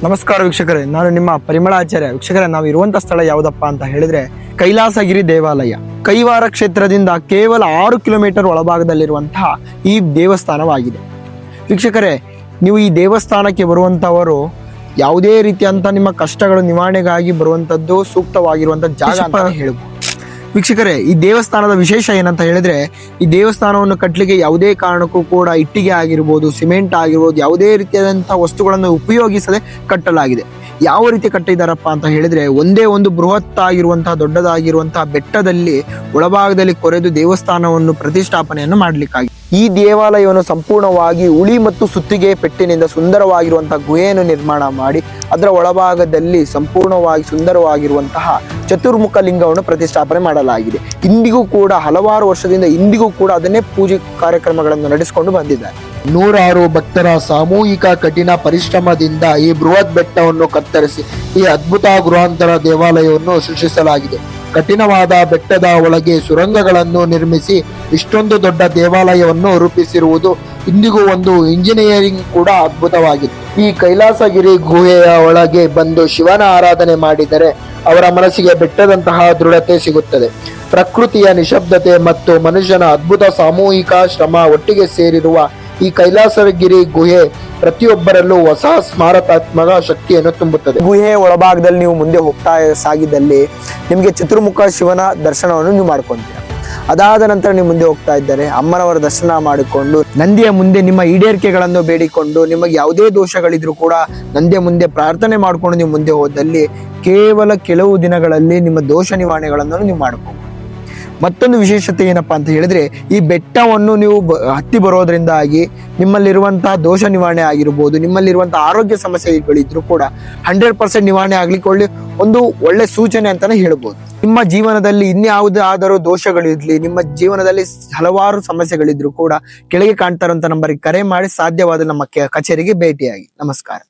ನಮಸ್ಕಾರ ವೀಕ್ಷಕರೇ, ನಾನು ನಿಮ್ಮ ಪರಿಮಳ ಆಚಾರ್ಯ. ವೀಕ್ಷಕರೇ, ನಾವು ಇರುವಂತ ಸ್ಥಳ ಯಾವುದಪ್ಪ ಅಂತ ಹೇಳಿದ್ರೆ ಕೈಲಾಸಗಿರಿ ದೇವಾಲಯ. ಕೈವಾರ ಕ್ಷೇತ್ರದಿಂದ ಕೇವಲ 6 ಕಿಲೋಮೀಟರ್ ಒಳಭಾಗದಲ್ಲಿರುವಂತಹ ಈ ದೇವಸ್ಥಾನವಾಗಿದೆ. ವೀಕ್ಷಕರೇ, ನೀವು ಈ ದೇವಸ್ಥಾನಕ್ಕೆ ಬರುವಂತವರು ಯಾವುದೇ ರೀತಿಯಂತ ನಿಮ್ಮ ಕಷ್ಟಗಳು ನಿವಾರಣೆಗಾಗಿ ಬರುವಂತದ್ದು ಸೂಕ್ತವಾಗಿರುವಂತ ಜಾಗ ಅಂತ ಹೇಳ್ಬೋದು. ವೀಕ್ಷಕರೇ, ಈ ದೇವಸ್ಥಾನದ ವಿಶೇಷ ಏನಂತ ಹೇಳಿದ್ರೆ, ಈ ದೇವಸ್ಥಾನವನ್ನು ಕಟ್ಟಲಿಕ್ಕೆ ಯಾವುದೇ ಕಾರಣಕ್ಕೂ ಕೂಡ ಇಟ್ಟಿಗೆ ಆಗಿರ್ಬೋದು, ಸಿಮೆಂಟ್ ಆಗಿರ್ಬೋದು, ಯಾವುದೇ ರೀತಿಯಾದಂತಹ ವಸ್ತುಗಳನ್ನು ಉಪಯೋಗಿಸದೆ ಕಟ್ಟಲಾಗಿದೆ. ಯಾವ ರೀತಿ ಕಟ್ಟಿದಾರಪ್ಪ ಅಂತ ಹೇಳಿದ್ರೆ, ಒಂದೇ ಒಂದು ಬೃಹತ್ ಆಗಿರುವಂತಹ ದೊಡ್ಡದಾಗಿರುವಂತಹ ಬೆಟ್ಟದಲ್ಲಿ ಒಳಭಾಗದಲ್ಲಿ ಕೊರೆದು ದೇವಸ್ಥಾನವನ್ನು ಪ್ರತಿಷ್ಠಾಪನೆಯನ್ನು ಮಾಡಲಿಕ್ಕಾಗಿ ಈ ದೇವಾಲಯವನ್ನು ಸಂಪೂರ್ಣವಾಗಿ ಉಳಿ ಮತ್ತು ಸುತ್ತಿಗೆ ಪೆಟ್ಟಿನಿಂದ ಸುಂದರವಾಗಿರುವಂತಹ ಗುಹೆಯನ್ನು ನಿರ್ಮಾಣ ಮಾಡಿ ಅದರ ಒಳಭಾಗದಲ್ಲಿ ಸಂಪೂರ್ಣವಾಗಿ ಸುಂದರವಾಗಿರುವಂತಹ ಚತುರ್ಮುಖ ಲಿಂಗವನ್ನು ಪ್ರತಿಷ್ಠಾಪನೆ ಮಾಡಲಾಗಿದೆ. ಇಂದಿಗೂ ಕೂಡ ಹಲವಾರು ವರ್ಷದಿಂದ ಇಂದಿಗೂ ಕೂಡ ಅದನ್ನೇ ಪೂಜೆ ಕಾರ್ಯಕ್ರಮಗಳನ್ನು ನಡೆಸಿಕೊಂಡು ಬಂದಿದ್ದಾರೆ. 106 ಭಕ್ತರ ಸಾಮೂಹಿಕ ಕಠಿಣ ಪರಿಶ್ರಮದಿಂದ ಈ ಬೃಹತ್ ಬೆಟ್ಟವನ್ನು ಕತ್ತರಿಸಿ ಈ ಅದ್ಭುತ ಗೃಹಾಂತರ ದೇವಾಲಯವನ್ನು ಸೃಷ್ಟಿಸಲಾಗಿದೆ. ಕಠಿಣವಾದ ಬೆಟ್ಟದ ಒಳಗೆ ಸುರಂಗಗಳನ್ನು ನಿರ್ಮಿಸಿ ಇಷ್ಟೊಂದು ದೊಡ್ಡ ದೇವಾಲಯವನ್ನು ರೂಪಿಸಿರುವುದು ಇಂದಿಗೂ ಒಂದು ಇಂಜಿನಿಯರಿಂಗ್ ಕೂಡ ಅದ್ಭುತವಾಗಿದೆ. ಈ ಕೈಲಾಸಗಿರಿ ಗುಹೆಯ ಒಳಗೆ ಬಂದು ಶಿವನ ಆರಾಧನೆ ಮಾಡಿದರೆ ಅವರ ಮನಸ್ಸಿಗೆ ಬೆಟ್ಟದಂತಹ ದೃಢತೆ ಸಿಗುತ್ತದೆ. ಪ್ರಕೃತಿಯ ನಿಶಬ್ದತೆ ಮತ್ತು ಮನುಷ್ಯನ ಅದ್ಭುತ ಸಾಮೂಹಿಕ ಶ್ರಮ ಒಟ್ಟಿಗೆ ಸೇರಿರುವ ಈ ಕೈಲಾಸಗಿರಿ ಗುಹೆ ಪ್ರತಿಯೊಬ್ಬರಲ್ಲೂ ಹೊಸ ಸ್ಮಾರಕಾತ್ಮಕ ಶಕ್ತಿಯನ್ನು ತುಂಬುತ್ತದೆ. ಗುಹೆಯ ಒಳಭಾಗದಲ್ಲಿ ನೀವು ಮುಂದೆ ಹೋಗ್ತಾ ಸಾಗಿದಲ್ಲಿ ನಿಮಗೆ ಚತುರ್ಮುಖ ಶಿವನ ದರ್ಶನವನ್ನು ನೀವು ಮಾಡ್ಕೊಂತೀರ. ಅದಾದ ನಂತರ ನೀವು ಮುಂದೆ ಹೋಗ್ತಾ ಇದ್ದಾರೆ ಅಮ್ಮನವರ ದರ್ಶನ ಮಾಡಿಕೊಂಡು ನಂದಿಯ ಮುಂದೆ ನಿಮ್ಮ ಈಡೇರಿಕೆಗಳನ್ನು ಬೇಡಿಕೊಂಡು ನಿಮಗೆ ಯಾವುದೇ ದೋಷಗಳಿದ್ರು ಕೂಡ ನಂದಿಯ ಮುಂದೆ ಪ್ರಾರ್ಥನೆ ಮಾಡಿಕೊಂಡು ನೀವು ಮುಂದೆ ಹೋದಲ್ಲಿ ಕೇವಲ ಕೆಲವು ದಿನಗಳಲ್ಲಿ ನಿಮ್ಮ ದೋಷ ನಿವಾರಣೆಗಳನ್ನು ನೀವು ಮಾಡ್ಕೊಂಡು. ಮತ್ತೊಂದು ವಿಶೇಷತೆ ಏನಪ್ಪಾ ಅಂತ ಹೇಳಿದ್ರೆ, ಈ ಬೆಟ್ಟವನ್ನು ನೀವು ಹತ್ತಿ ಬರೋದ್ರಿಂದಾಗಿ ನಿಮ್ಮಲ್ಲಿರುವಂತಹ ದೋಷ ನಿವಾರಣೆ ಆಗಿರ್ಬೋದು, ನಿಮ್ಮಲ್ಲಿರುವಂತಹ ಆರೋಗ್ಯ ಸಮಸ್ಯೆಗಳಿದ್ರು ಕೂಡ 100% ನಿವಾರಣೆ ಆಗ್ಲಿಕ್ಕೆ ಒಂದು ಒಳ್ಳೆ ಸೂಚನೆ ಅಂತಾನೆ ಹೇಳ್ಬೋದು. ನಿಮ್ಮ ಜೀವನದಲ್ಲಿ ಇನ್ಯಾವುದಾದರೂ ದೋಷಗಳಿರ್ಲಿ, ನಿಮ್ಮ ಜೀವನದಲ್ಲಿ ಹಲವಾರು ಸಮಸ್ಯೆಗಳಿದ್ರು ಕೂಡ ಕೆಳಗೆ ಕಾಣ್ತಾ ಇರುವಂತ ನಂಬರ್ಗೆ ಕರೆ ಮಾಡಿ ಸಾಧ್ಯವಾದ ನಮ್ಮ ಕಚೇರಿಗೆ ಭೇಟಿಯಾಗಿ. ನಮಸ್ಕಾರ.